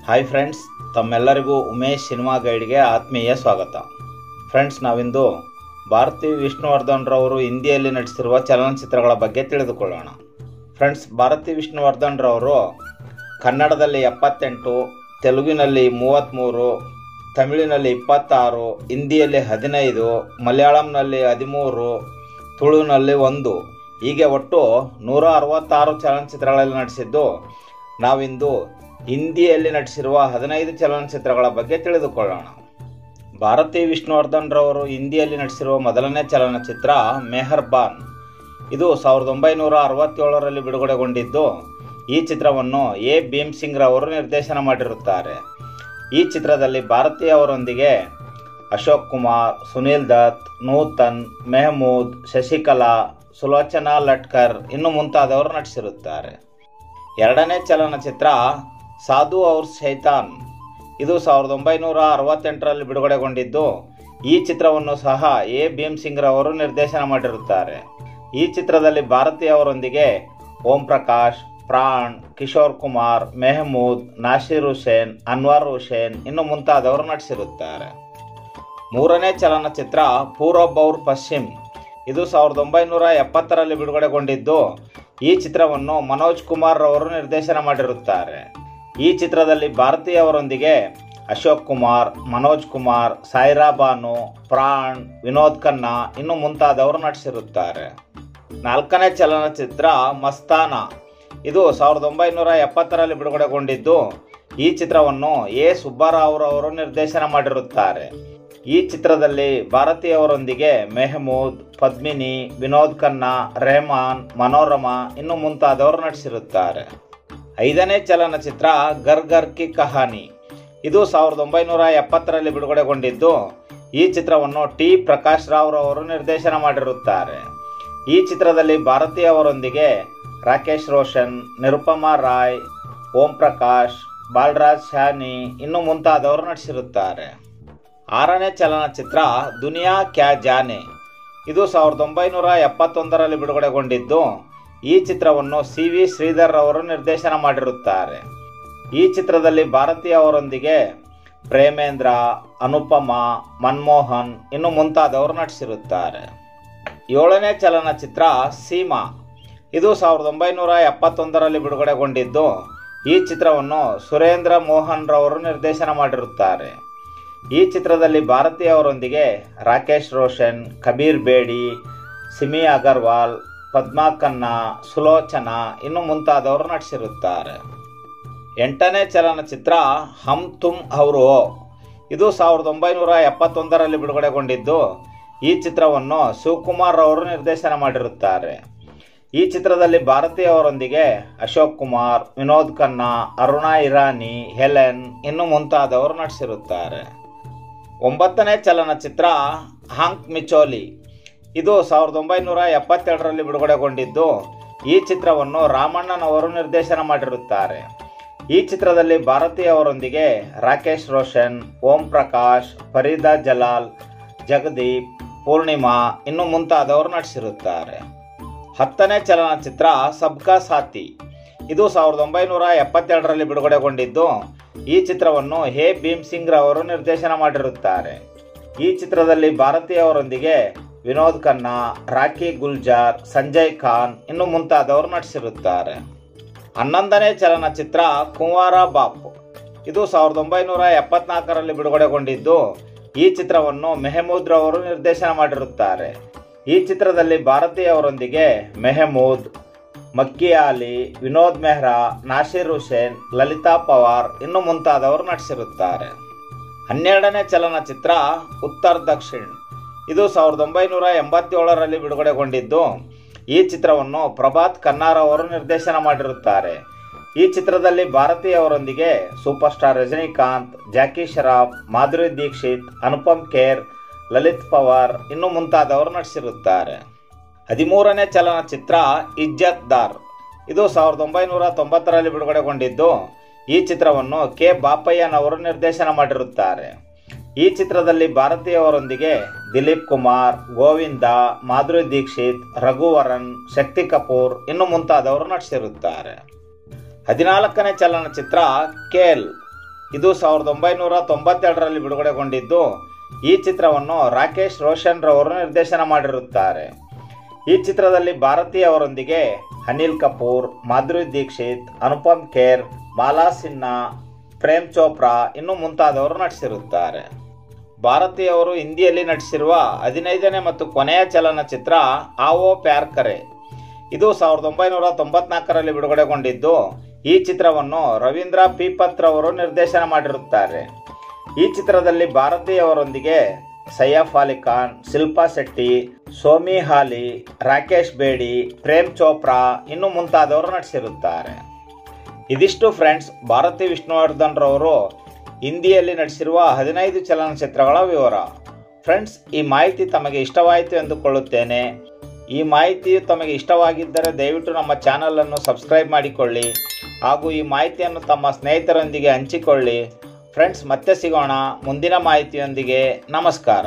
Hi friends, ತಮ್ಮೆಲ್ಲರಿಗೂ Umesh cinema ಗೈಡ್ಗೆ ಆತ್ಮೀಯ ಸ್ವಾಗತ. ಫ್ರೆಂಡ್ಸ್, ನಾವಿಂದು ಭಾರತಿ ವಿಷ್ಣುವರ್ಧನ್ ರವರು ಹಿಂದಿಯಲ್ಲಿ ನಟಿಸಿರುವ ಚಲನಚಿತ್ರಗಳ ಬಗ್ಗೆ ತಿಳಿದುಕೊಳ್ಳೋಣ. ಫ್ರೆಂಡ್ಸ್, ಭಾರತಿ ವಿಷ್ಣುವರ್ಧನ್ ರವರು ಕನ್ನಡದಲ್ಲಿ 78, ತೆಲುಗಿನಲ್ಲಿ 33, ತಮಿಳಿನಲ್ಲಿ 26, ಹಿಂದಿಯಲ್ಲಿ 15, ಮಲಯಾಳಂನಲ್ಲಿ 13, ತುಳುನಲ್ಲಿ 1, ಹೀಗೆ ಒಟ್ಟು 166 ಚಲನಚಿತ್ರಗಳಲ್ಲಿ ನಟಿಸಿದ್ದು. ನಾವಿಂದು ಹಿಂದಿಯಲ್ಲಿ ನಟಿಸಿರುವ 15 ಚಲನಚಿತ್ರಗಳ ಬಗ್ಗೆ ತಿಳಿದುಕೊಳ್ಳೋಣ. ಭಾರತಿ ವಿಷ್ಣುವರ್ಧನ್ ರವರು ಹಿಂದಿಯಲ್ಲಿ ನಟಿಸಿರುವ ಮೊದಲನೇ ಚಲನಚಿತ್ರ ಮೆಹರ್ಬಾನ್. ಇದು 1967ರಲ್ಲಿ ಬಿಡುಗಡೆಗೊಂಡಿದ್ದು. ಈ ಚಿತ್ರವನ್ನು ಎ ಭೀಮ್ ಸಿಂಗ್ ರವರು ನಿರ್ದೇಶನ ಮಾಡಿರುತ್ತಾರೆ. ಈ ಚಿತ್ರದಲ್ಲಿ ಭಾರತಿ ಅವರೊಂದಿಗೆ ಅಶೋಕ್ ಕುಮಾರ್, ಸುನೀಲ್ ದತ್, ನೂತನ್, ಮೆಹಮೂದ್, ಶಶಿಕಲಾ, ಸುಲೋಚನಾ ಲಟ್ಕರ್ ಇನ್ನು ಮುಂತಾದವರು ನಟಿಸಿರುತ್ತಾರೆ. ಎರಡನೇ ಚಲನಚಿತ್ರ ಸಾಧು ಔರ್ ಶೈತಾನ್. ಇದು 1968ರಲ್ಲಿ ಬಿಡುಗಡೆಗೊಂಡಿದ್ದು. ಈ ಚಿತ್ರವನ್ನು ಸಹ ಎ ಭೀಮ್ ಸಿಂಗ್ ರವರು ನಿರ್ದೇಶನ ಮಾಡಿರುತ್ತಾರೆ. ಈ ಚಿತ್ರದಲ್ಲಿ ಭಾರತಿ ಅವರೊಂದಿಗೆ ಓಂ ಪ್ರಕಾಶ್, ಪ್ರಾಣ್, ಕಿಶೋರ್ ಕುಮಾರ್, ಮೆಹಮೂದ್, ನಾಸಿರ್ ಹುಸೇನ್, ಅನ್ವರ್ ಹುಸೇನ್ ಇನ್ನು ಮುಂತಾದವರು ನಟಿಸಿರುತ್ತಾರೆ. ಮೂರನೇ ಚಲನಚಿತ್ರ ಪೂರಬ್ ಔರ್ ಪಶ್ಚಿಮ್. ಇದು 1970ರಲ್ಲಿ ಬಿಡುಗಡೆಗೊಂಡಿದ್ದು. ಈ ಚಿತ್ರವನ್ನು ಮನೋಜ್ ಕುಮಾರ್ ರವರು ನಿರ್ದೇಶನ ಮಾಡಿರುತ್ತಾರೆ. ಈ ಚಿತ್ರದಲ್ಲಿ ಭಾರತಿ ಅವರೊಂದಿಗೆ ಅಶೋಕ್ ಕುಮಾರ್, ಮನೋಜ್ ಕುಮಾರ್, ಸಾಯಿರಾ ಬಾನು, ಪ್ರಾಣ್, ವಿನೋದ್ ಖನ್ನಾ ಇನ್ನು ಮುಂತಾದವರು ನಟಿಸಿರುತ್ತಾರೆ. ನಾಲ್ಕನೇ ಚಲನಚಿತ್ರ ಮಸ್ತಾನ. ಇದು 1970ರಲ್ಲಿ ಬಿಡುಗಡೆಗೊಂಡಿದ್ದು. ಈ ಚಿತ್ರವನ್ನು ಎ ಸುಬ್ಬರಾವ್ ರವರು ನಿರ್ದೇಶನ ಮಾಡಿರುತ್ತಾರೆ. ಈ ಚಿತ್ರದಲ್ಲಿ ಭಾರತಿ ಅವರೊಂದಿಗೆ ಮೆಹಮೂದ್, ಪದ್ಮಿನಿ, ವಿನೋದ್ ಖನ್ನಾ, ರೆಹಮಾನ್, ಮನೋರಮಾ ಇನ್ನು ಮುಂತಾದವರು ನಟಿಸಿರುತ್ತಾರೆ. ಐದನೇ ಚಲನಚಿತ್ರ ಘರ್ ಘರ್ ಕಿ ಕಹಾನಿ. ಇದು 1970ರಲ್ಲಿ ಬಿಡುಗಡೆಗೊಂಡಿದ್ದು. ಈ ಚಿತ್ರವನ್ನು ಟಿ ಪ್ರಕಾಶ್ ರಾವ್ ರವರು ನಿರ್ದೇಶನ ಮಾಡಿರುತ್ತಾರೆ. ಈ ಚಿತ್ರದಲ್ಲಿ ಭಾರತಿ ಅವರೊಂದಿಗೆ ರಾಕೇಶ್ ರೋಷನ್, ನಿರುಪಮಾ ರಾಯ್, ಓಂ ಪ್ರಕಾಶ್, ಬಾಲರಾಜ್ ಶಾನಿ ಇನ್ನು ಮುಂತಾದವರು ನಟಿಸಿರುತ್ತಾರೆ. ಆರನೇ ಚಲನಚಿತ್ರ ದುನಿಯಾ ಕ್ಯಾ ಜಾನೆ. ಇದು 1971ರಲ್ಲಿ ಬಿಡುಗಡೆಗೊಂಡಿದ್ದು. ಈ ಚಿತ್ರವನ್ನು ಸಿ ವಿ ಶ್ರೀಧರ್ ಅವರು ನಿರ್ದೇಶನ ಮಾಡಿರುತ್ತಾರೆ. ಈ ಚಿತ್ರದಲ್ಲಿ ಭಾರತಿ ಅವರೊಂದಿಗೆ ಪ್ರೇಮೇಂದ್ರ, ಅನುಪಮಾ, ಮನ್ಮೋಹನ್ ಇನ್ನು ಮುಂತಾದವರು ನಟಿಸಿರುತ್ತಾರೆ. ಏಳನೇ ಚಲನಚಿತ್ರ ಸೀಮಾ. ಇದು 1971ರಲ್ಲಿ ಬಿಡುಗಡೆಗೊಂಡಿದ್ದು. ಈ ಚಿತ್ರವನ್ನು ಸುರೇಂದ್ರ ಮೋಹನ್ ರವರು ನಿರ್ದೇಶನ ಮಾಡಿರುತ್ತಾರೆ. ಈ ಚಿತ್ರದಲ್ಲಿ ಭಾರತಿ ಅವರೊಂದಿಗೆ ರಾಕೇಶ್ ರೋಷನ್, ಕಬೀರ್ ಬೇಡಿ, ಸಿಮಿ ಅಗರ್ವಾಲ್, ಪದ್ಮಾ ಖನ್ನಾ, ಸುಲೋಚನಾ ಇನ್ನು ಮುಂತಾದವರು ನಟಿಸಿರುತ್ತಾರೆ. ಎಂಟನೇ ಚಲನಚಿತ್ರ ಹಮ್ ತುಮ್ ಔರ್ ವೋ. ಇದು 1971ರಲ್ಲಿ ಬಿಡುಗಡೆಗೊಂಡಿದ್ದು. ಈ ಚಿತ್ರವನ್ನು ಶಿವಕುಮಾರ್ ಅವರು ನಿರ್ದೇಶನ ಮಾಡಿರುತ್ತಾರೆ. ಈ ಚಿತ್ರದಲ್ಲಿ ಭಾರತಿ ಅವರೊಂದಿಗೆ ಅಶೋಕ್ ಕುಮಾರ್, ವಿನೋದ್ ಖನ್ನಾ, ಅರುಣಾ ಇರಾನಿ, ಹೆಲೆನ್ ಇನ್ನು ಮುಂತಾದವರು ನಟಿಸಿರುತ್ತಾರೆ. ಒಂಬತ್ತನೇ ಚಲನಚಿತ್ರ ಹಾಂಕ್ ಮಿಚೋಲಿ. ಇದು 1972ರಲ್ಲಿ ಬಿಡುಗಡೆಗೊಂಡಿದ್ದು. ಈ ಚಿತ್ರವನ್ನು ರಾಮಣ್ಣನವರು ನಿರ್ದೇಶನ ಮಾಡಿರುತ್ತಾರೆ. ಈ ಚಿತ್ರದಲ್ಲಿ ಭಾರತಿ ಅವರೊಂದಿಗೆ ರಾಕೇಶ್ ರೋಷನ್, ಓಂ ಪ್ರಕಾಶ್, ಫರೀದಾ ಜಲಾಲ್, ಜಗದೀಪ್, ಪೂರ್ಣಿಮಾ ಇನ್ನು ಮುಂತಾದವರು ನಟಿಸಿರುತ್ತಾರೆ. ಹತ್ತನೇ ಚಲನಚಿತ್ರ ಸಬ್ಕಾ ಸಾಥಿ. ಇದು 1972ರಲ್ಲಿ ಬಿಡುಗಡೆಗೊಂಡಿದ್ದು. ಈ ಚಿತ್ರವನ್ನು ಎ ಭೀಮ್ ಸಿಂಗ್ ರವರು ನಿರ್ದೇಶನ ಮಾಡಿರುತ್ತಾರೆ. ಈ ಚಿತ್ರದಲ್ಲಿ ಭಾರತಿ ಅವರೊಂದಿಗೆ ವಿನೋದ್ ಖನ್ನಾ, ರಾಖಿ ಗುಲ್ಜಾರ್, ಸಂಜಯ್ ಖಾನ್ ಇನ್ನು ಮುಂತಾದವರು ನಟಿಸಿರುತ್ತಾರೆ. 11ನೇ ಚಲನಚಿತ್ರ ಕುಂವಾರ ಬಾಪ್. ಇದು 1974ರಲ್ಲಿ ಬಿಡುಗಡೆಗೊಂಡಿದ್ದು. ಈ ಚಿತ್ರವನ್ನು ಮೆಹಮೂದ್ ರವರು ನಿರ್ದೇಶನ ಮಾಡಿರುತ್ತಾರೆ. ಈ ಚಿತ್ರದಲ್ಲಿ ಭಾರತಿ ಅವರೊಂದಿಗೆ ಮೆಹಮೂದ್, ಮಕ್ಕಿ ಆಲಿ, ವಿನೋದ್ ಮೆಹ್ರಾ, ನಾಸಿರ್ ಹುಸೇನ್, ಲಲಿತಾ ಪವಾರ್ ಇನ್ನು ಮುಂತಾದವರು ನಟಿಸಿರುತ್ತಾರೆ. 12ನೇ ಚಲನಚಿತ್ರ ಉತ್ತರ್ ದಕ್ಷಿಣ್. ಇದು 1987ರಲ್ಲಿ ಬಿಡುಗಡೆಗೊಂಡಿದ್ದು. ಈ ಚಿತ್ರವನ್ನು ಪ್ರಭಾತ್ ಖನ್ನಾರ್ ಅವರು ನಿರ್ದೇಶನ ಮಾಡಿರುತ್ತಾರೆ. ಈ ಚಿತ್ರದಲ್ಲಿ ಭಾರತಿ ಅವರೊಂದಿಗೆ ಸೂಪರ್ ಸ್ಟಾರ್ ರಜನಿಕಾಂತ್, ಜಾಕಿ ಶ್ರಾಫ್, ಮಾಧುರಿ ದೀಕ್ಷಿತ್, ಅನುಪಮ್ ಖೇರ್, ಲಲಿತ್ ಪವಾರ್ ಇನ್ನು ಮುಂತಾದವರು ನಟಿಸಿರುತ್ತಾರೆ. 13ನೇ ಚಲನಚಿತ್ರ ಇಜ್ಜತ್ ದಾರ್. ಇದು 1990ರಲ್ಲಿ ಬಿಡುಗಡೆಗೊಂಡಿದ್ದು. ಈ ಚಿತ್ರವನ್ನು ಕೆ ಬಾಪಯ್ಯನವರು ನಿರ್ದೇಶನ ಮಾಡಿರುತ್ತಾರೆ. ಈ ಚಿತ್ರದಲ್ಲಿ ಭಾರತಿ ಅವರೊಂದಿಗೆ ದಿಲೀಪ್ ಕುಮಾರ್, ಗೋವಿಂದ, ಮಾಧುರಿ ದೀಕ್ಷಿತ್, ರಘುವರನ್, ಶಕ್ತಿ ಕಪೂರ್ ಇನ್ನು ಮುಂತಾದವರು ನಟಿಸಿರುತ್ತಾರೆ. 14ನೇ ಚಲನಚಿತ್ರ ಕೇಲ್. ಇದು 1992ರಲ್ಲಿ ಬಿಡುಗಡೆಗೊಂಡಿದ್ದು, ಈ ಚಿತ್ರವನ್ನು ರಾಕೇಶ್ ರೋಷನ್ ರವರು ನಿರ್ದೇಶನ ಮಾಡಿರುತ್ತಾರೆ. ಈ ಚಿತ್ರದಲ್ಲಿ ಭಾರತಿ ಅವರೊಂದಿಗೆ ಅನಿಲ್ ಕಪೂರ್, ಮಾಧುರಿ ದೀಕ್ಷಿತ್, ಅನುಪಮ್ ಖೇರ್, ಬಾಲಾ ಸಿನ್ಹಾ, ಪ್ರೇಮ್ ಚೋಪ್ರಾ ಇನ್ನೂ ಮುಂತಾದವರು ನಟಿಸಿರುತ್ತಾರೆ. ಭಾರತಿ ಅವರು ಹಿಂದಿಯಲ್ಲಿ ನಟಿಸಿರುವ 15ನೇ ಮತ್ತು ಕೊನೆಯ ಚಲನಚಿತ್ರ ಆವೋ ಪ್ಯಾರ್ ಕರೆ. ಇದು 1994ರಲ್ಲಿ ಬಿಡುಗಡೆಗೊಂಡಿದ್ದು, ಈ ಚಿತ್ರವನ್ನು ರವೀಂದ್ರ ಪೀಪತ್ ರವರು ನಿರ್ದೇಶನ ಮಾಡಿರುತ್ತಾರೆ. ಈ ಚಿತ್ರದಲ್ಲಿ ಭಾರತಿ ಅವರೊಂದಿಗೆ ಸೈಫ್ ಅಲಿ ಖಾನ್, ಶಿಲ್ಪಾ ಶೆಟ್ಟಿ, ಸೋಮಿ ಹಾಲಿ, ರಾಕೇಶ್ ಬೇಡಿ, ಪ್ರೇಮ್ ಚೋಪ್ರಾ ಇನ್ನೂ ಮುಂತಾದವರು ನಟಿಸಿರುತ್ತಾರೆ. ಇದಿಷ್ಟು ಫ್ರೆಂಡ್ಸ್, ಭಾರತಿ ವಿಷ್ಣುವರ್ಧನ್ ರವರು ಹಿಂದಿಯಲ್ಲಿ ನಟಿಸಿರುವ 15 ಚಲನಚಿತ್ರಗಳ ವಿವರ. ಫ್ರೆಂಡ್ಸ್, ಈ ಮಾಹಿತಿ ತಮಗೆ ಇಷ್ಟವಾಯಿತು ಎಂದುಕೊಳ್ಳುತ್ತೇನೆ. ಈ ಮಾಹಿತಿಯು ತಮಗೆ ಇಷ್ಟವಾಗಿದ್ದರೆ ದಯವಿಟ್ಟು ನಮ್ಮ ಚಾನಲನ್ನು ಸಬ್ಸ್ಕ್ರೈಬ್ ಮಾಡಿಕೊಳ್ಳಿ ಹಾಗೂ ಈ ಮಾಹಿತಿಯನ್ನು ತಮ್ಮ ಸ್ನೇಹಿತರೊಂದಿಗೆ ಹಂಚಿಕೊಳ್ಳಿ. ಫ್ರೆಂಡ್ಸ್, ಮತ್ತೆ ಸಿಗೋಣ ಮುಂದಿನ ಮಾಹಿತಿಯೊಂದಿಗೆ. ನಮಸ್ಕಾರ.